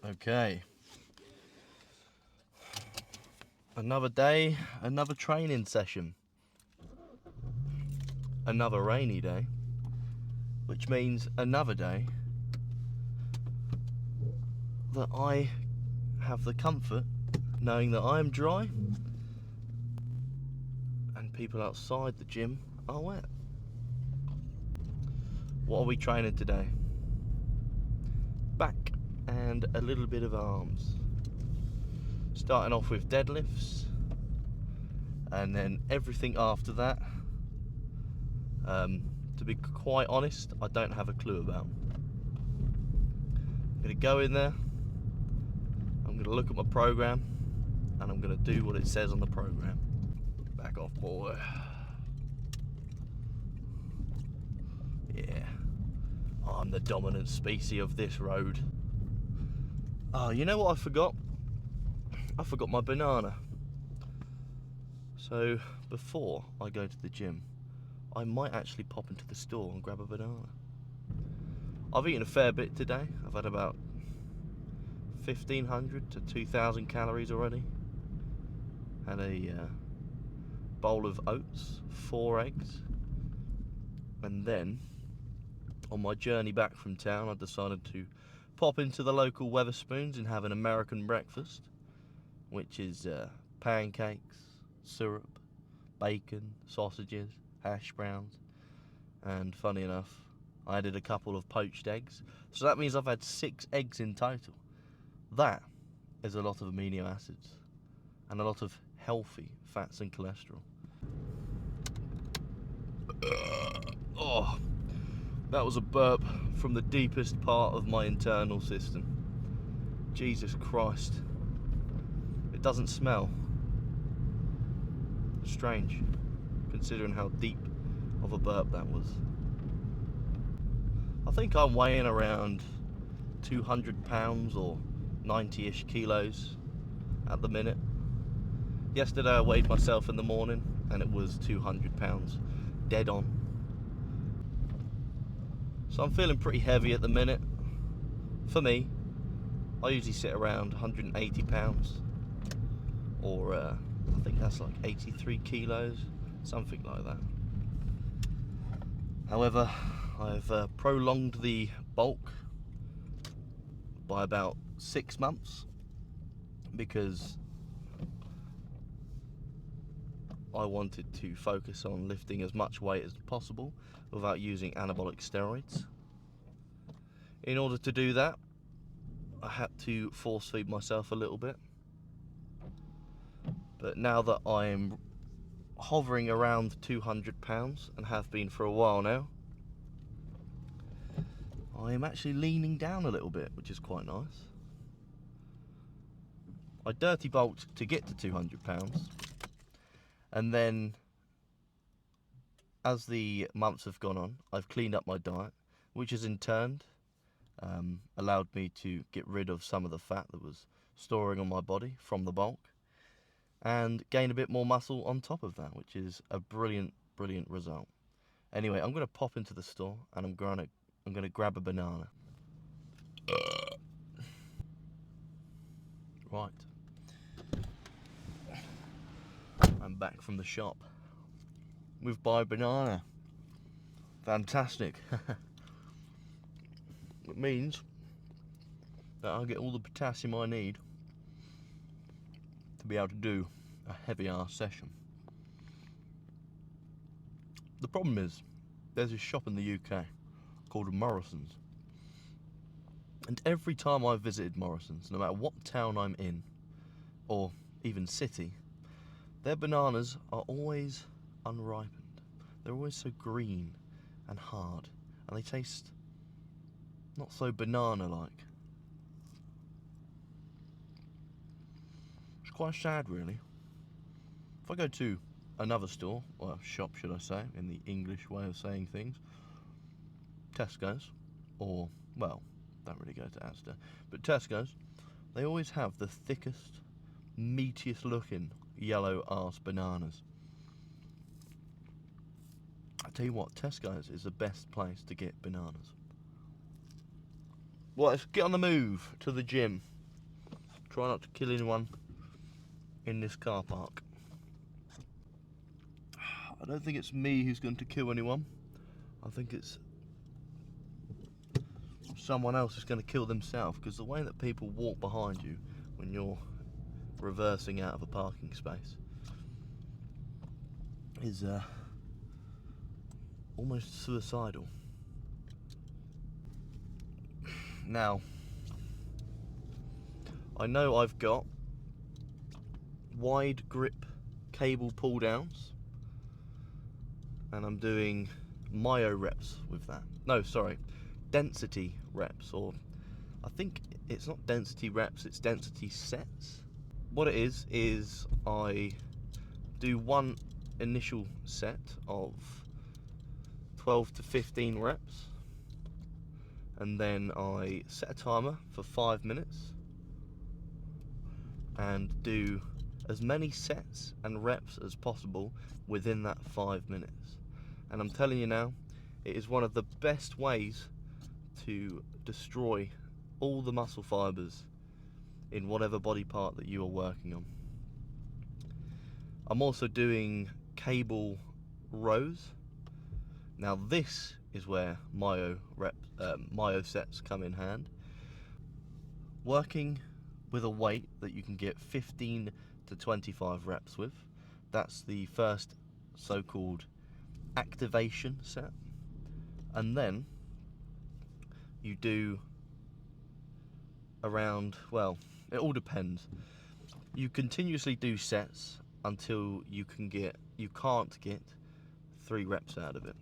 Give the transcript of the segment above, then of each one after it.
Okay. Another day, another training session. Another rainy day, which means another day that I have the comfort knowing that I am dry and people outside the gym are wet. What are we training today? Back and a little bit of arms. Starting off with deadlifts, and then everything after that, to be quite honest, I don't have a clue about. I'm going to go in there, I'm going to look at my program, and I'm going to do what it says on the program. Back off, boy. Yeah, I'm the dominant species of this road. Oh, you know what I forgot? I forgot my banana. So before I go to the gym, I might actually pop into the store and grab a banana. I've eaten a fair bit today. I've had about 1,500 to 2,000 calories already. Had a bowl of oats, 4 eggs, and then on my journey back from town I decided to pop into the local Wetherspoons and have an American breakfast, which is pancakes, syrup, bacon, sausages, hash browns, and funny enough, I added a couple of poached eggs. So that means I've had 6 eggs in total. That is a lot of amino acids and a lot of healthy fats and cholesterol. Oh, that was a burp from the deepest part of my internal system. Jesus Christ. It doesn't smell. Strange, considering how deep of a burp that was. I think I'm weighing around 200 pounds or 90-ish kilos at the minute. Yesterday I weighed myself in the morning and it was 200 pounds, dead on. So I'm feeling pretty heavy at the minute. For me, I usually sit around 180 pounds, or I think that's like 83 kilos, something like that. However, I've prolonged the bulk by about 6 months because I wanted to focus on lifting as much weight as possible without using anabolic steroids. In order to do that, I had to force feed myself a little bit. But now that I'm hovering around 200 pounds and have been for a while now, I am actually leaning down a little bit, which is quite nice. I dirty bulked to get to 200 pounds, and then as the months have gone on, I've cleaned up my diet, which has in turn allowed me to get rid of some of the fat that was storing on my body from the bulk and gain a bit more muscle on top of that, which is a brilliant result. Anyway, I'm going to pop into the store and I'm going to grab a banana. Right, I'm back from the shop with my banana. Fantastic. It means that I'll get all the potassium I need to be able to do a heavy ass session. The problem is, there's a shop in the UK called Morrison's, and every time I've visited Morrison's, no matter what town I'm in, or even city, their bananas are always unripened. They're always so green and hard, and they taste not so banana-like. It's quite sad, really. If I go to another store, or shop should I say, in the English way of saying things, Tesco's, or, well, don't really go to Asda, but Tesco's, they always have the thickest, meatiest looking yellow arse bananas. I tell you what, Tesco's is the best place to get bananas. Well, let's get on the move to the gym. Try not to kill anyone in this car park. I don't think it's me who's going to kill anyone. I think it's someone else who's going to kill themselves, because the way that people walk behind you when you're reversing out of a parking space is almost suicidal. Now, I know I've got wide grip cable pull downs, and I'm doing myo reps with that. No, sorry, density reps, or I think it's not density reps, it's density sets. What it is I do one initial set of 12 to 15 reps, and then I set a timer for 5 minutes and do as many sets and reps as possible within that 5 minutes. And I'm telling you now, it is one of the best ways to destroy all the muscle fibers in whatever body part that you are working on. I'm also doing cable rows. Now this is where myo sets come in hand. Working with a weight that you can get 15 to 25 reps with. That's the first so-called activation set. And then you do around, well, it all depends. You continuously do sets until you can't get 3 reps out of it,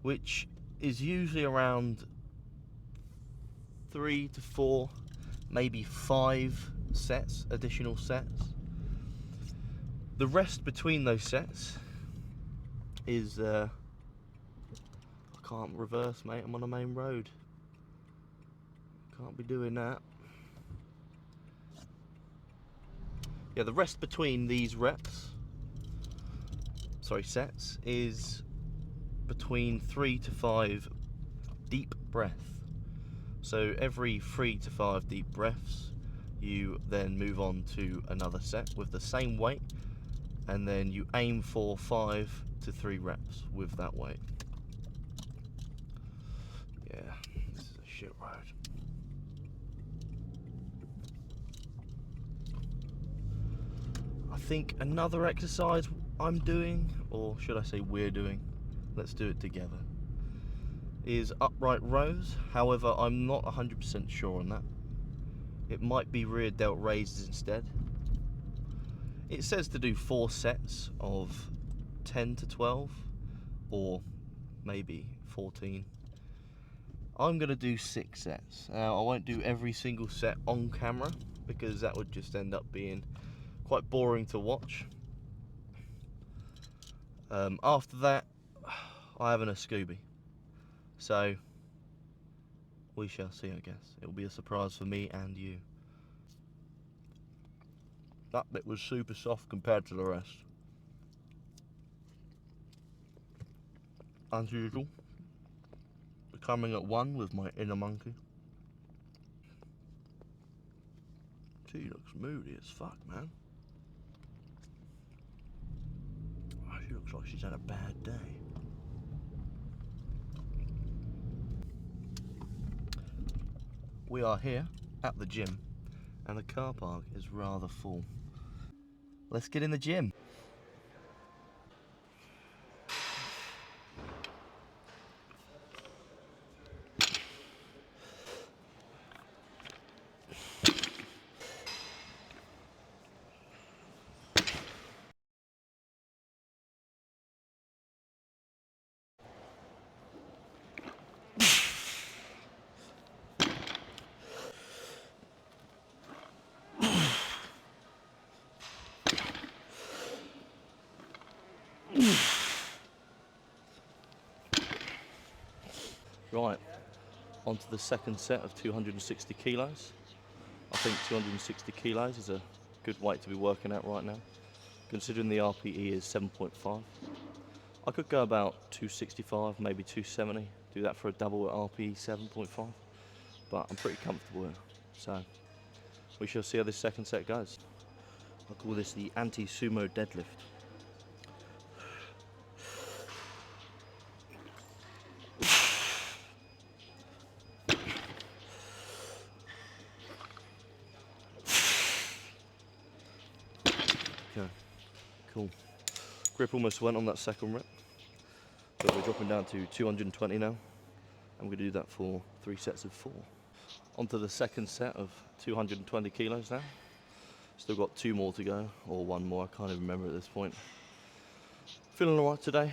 which is usually around 3 to 4, maybe 5 sets, additional sets. The rest between those sets is I can't reverse, mate, I'm on a main road, can't be doing that. Yeah, the rest between these sets is between 3 to 5 deep breath. So every 3 to 5 deep breaths, you then move on to another set with the same weight, and then you aim for 5 to 3 reps with that weight. Yeah, this is a shit road. I think another exercise I'm doing, or should I say we're doing, let's do it together, is upright rows. However, I'm not 100% sure on that. It might be rear delt raises instead. It says to do 4 sets of 10 to 12, or maybe 14. I'm going to do 6 sets. Now, I won't do every single set on camera, because that would just end up being quite boring to watch. After that, I have a Scooby. So, we shall see, I guess. It will be a surprise for me and you. That bit was super soft compared to the rest. As usual, becoming at one with my inner monkey. She looks moody as fuck, man. Oh, she looks like she's had a bad day. We are here at the gym, and the car park is rather full. Let's get in the gym. Right, on to the second set of 260 kilos. I think 260 kilos is a good weight to be working at right now, considering the RPE is 7.5. I could go about 265, maybe 270, do that for a double at RPE 7.5, but I'm pretty comfortable here. So we shall see how this second set goes. I call this the anti-sumo deadlift. Okay, cool. Grip almost went on that second rep, but we're dropping down to 220 now. I'm going to do that for 3 sets of 4. Onto the second set of 220 kilos now. Still got 2 more to go, or 1 more, I can't even remember at this point. Feeling alright today.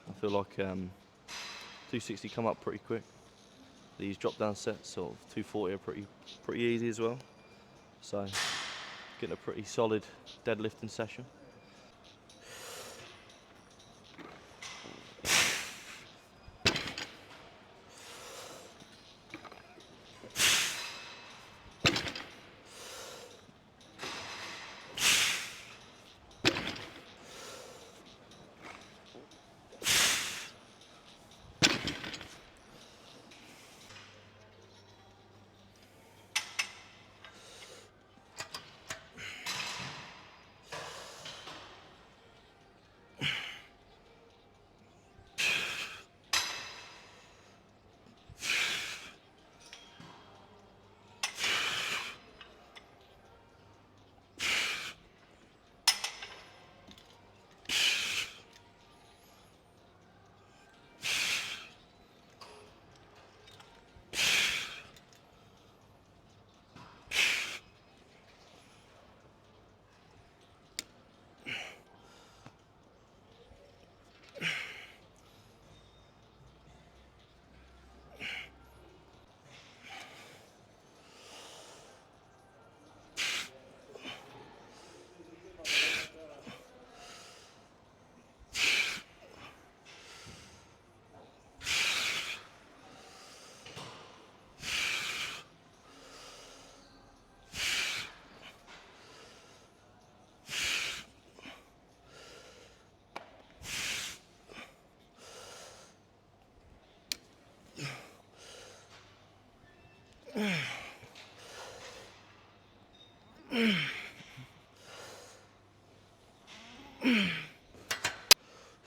I feel like 260 come up pretty quick. These drop down sets of 240 are pretty easy as well. So getting a pretty solid deadlifting session.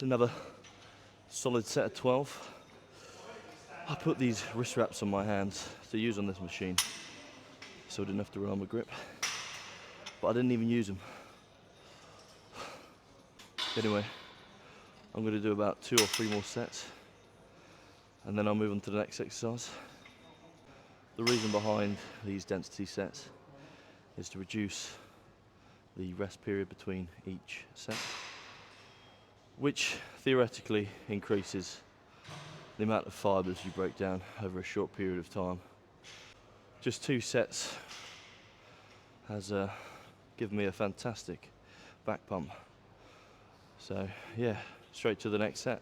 Another solid set of 12. I put these wrist wraps on my hands to use on this machine, so I didn't have to rely on my grip. But I didn't even use them. Anyway, I'm going to do about 2 or 3 more sets, and then I'll move on to the next exercise. The reason behind these density sets is to reduce the rest period between each set, which theoretically increases the amount of fibres you break down over a short period of time. Just 2 sets has given me a fantastic back pump. So yeah, straight to the next set.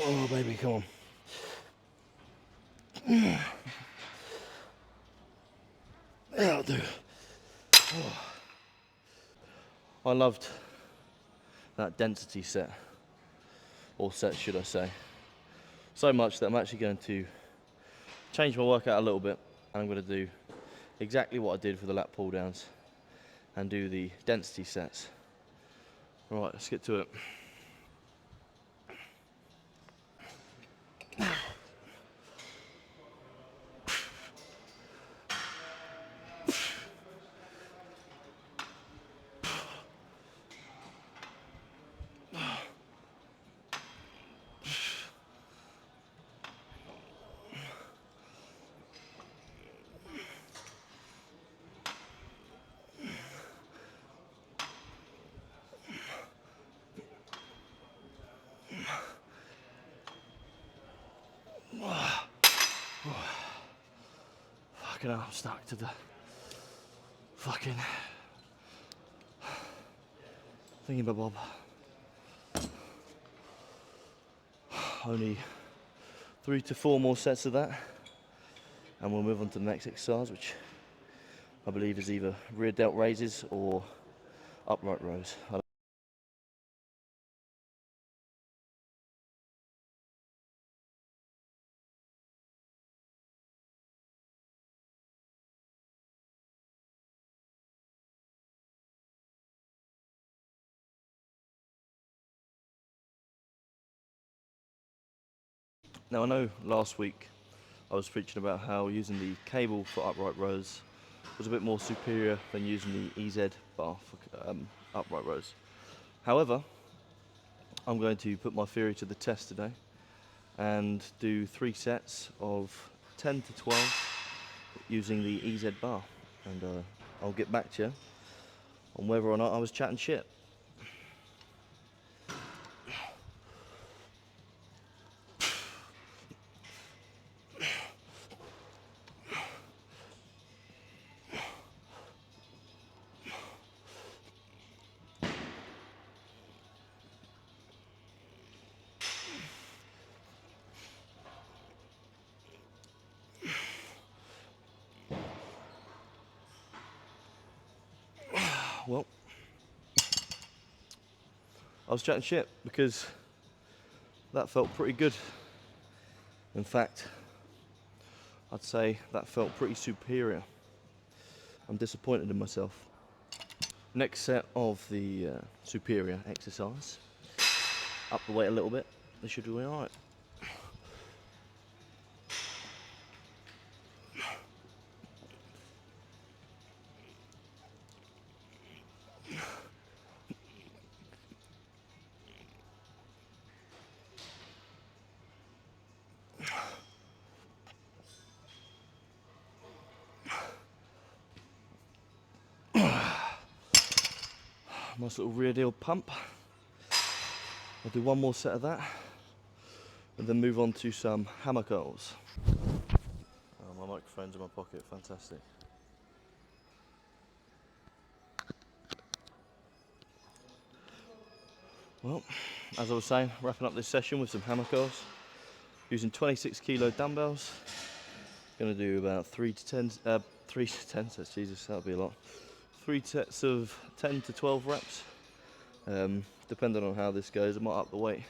Oh baby, come on. That'll do. Oh. I loved that density set, or set should I say, so much that I'm actually going to change my workout a little bit, and I'm going to do exactly what I did for the lat pull downs and do the density sets. Right, let's get to it. Fucking hell, I'm stuck to the fucking thingy-my-bob. Only 3 to 4 more sets of that, and we'll move on to the next exercise, which I believe is either rear delt raises or upright rows. Now I know last week I was preaching about how using the cable for upright rows was a bit more superior than using the EZ bar for upright rows. However, I'm going to put my theory to the test today and do 3 sets of 10 to 12 using the EZ bar, and I'll get back to you on whether or not I was chatting shit. Well, I was chatting shit because that felt pretty good. In fact, I'd say that felt pretty superior. I'm disappointed in myself. Next set of the superior exercise. Up the weight a little bit. This should be alright. Nice little rear delt pump. I'll do one more set of that and then move on to some hammer curls. Oh, my microphone's in my pocket, fantastic. Well, as I was saying, wrapping up this session with some hammer curls using 26 kilo dumbbells. Gonna do about 3 to 10 sets, Jesus, that'll be a lot. 3 sets of 10 to 12 reps. Depending on how this goes, I might up the weight.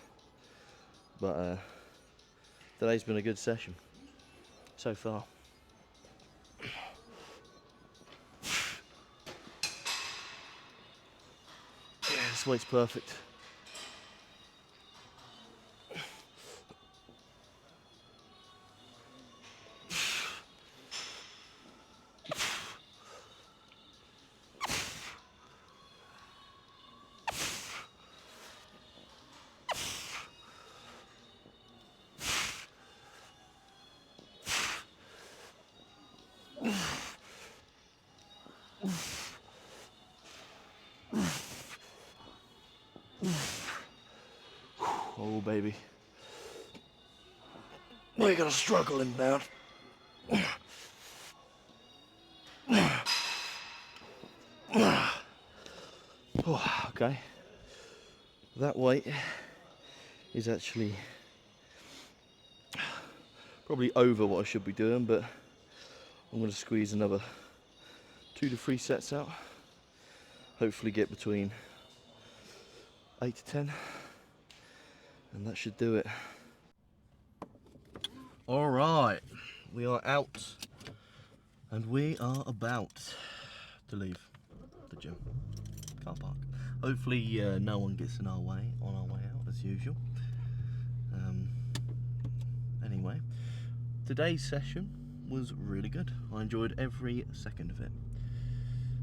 But today's been a good session so far. Yeah, this weight's perfect. Oh baby, we're gonna struggle inbound. Oh, okay, that weight is actually probably over what I should be doing, but I'm going to squeeze another 2 to 3 sets out. Hopefully get between 8 to 10, and that should do it. All right, we are out, and we are about to leave the gym car park. Hopefully no one gets in our way on our way out as usual. Anyway, today's session was really good. I enjoyed every second of it.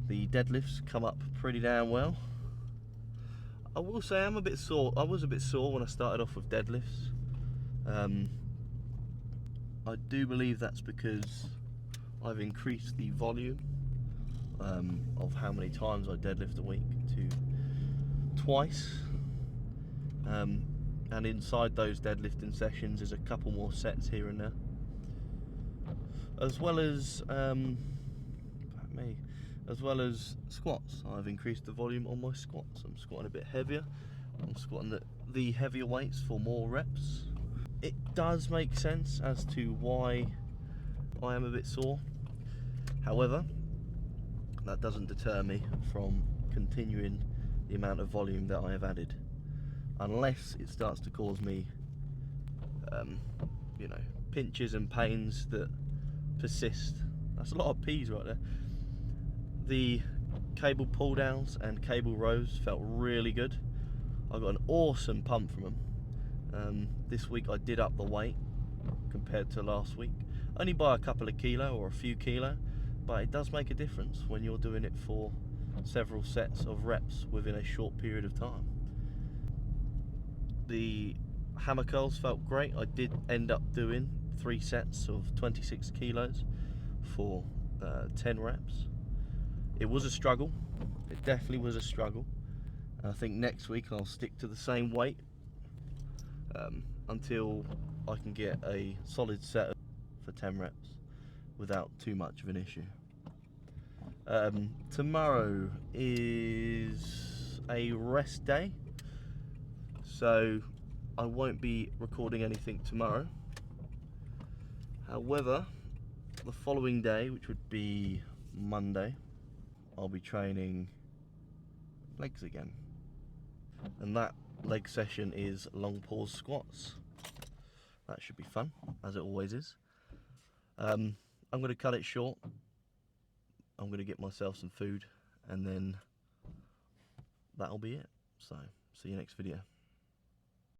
The deadlifts come up pretty damn well. I will say I'm a bit sore. I was a bit sore when I started off with deadlifts. I do believe that's because I've increased the volume of how many times I deadlift a week to twice. And inside those deadlifting sessions is a couple more sets here and there, as well as squats. I've increased the volume on my squats. I'm squatting a bit heavier. I'm squatting the heavier weights for more reps. it does make sense as to why I am a bit sore. However, that doesn't deter me from continuing the amount of volume that I have added, unless it starts to cause me you know, pinches and pains that persist. That's a lot of P's right there. The cable pull downs and cable rows felt really good. I got an awesome pump from them. This week I did up the weight compared to last week, only by a couple of kilo or a few kilo, but it does make a difference when you're doing it for several sets of reps within a short period of time. The hammer curls felt great. I did end up doing 3 sets of 26 kilos for 10 reps. It was a struggle. It definitely was a struggle. And I think next week I'll stick to the same weight until I can get a solid set for 10 reps without too much of an issue. Tomorrow is a rest day, so I won't be recording anything tomorrow. However, the following day, which would be Monday, I'll be training legs again, and that leg session is long pause squats. That should be fun, as it always is. I'm going to cut it short. I'm going to get myself some food, and then that'll be it. So, see you next video.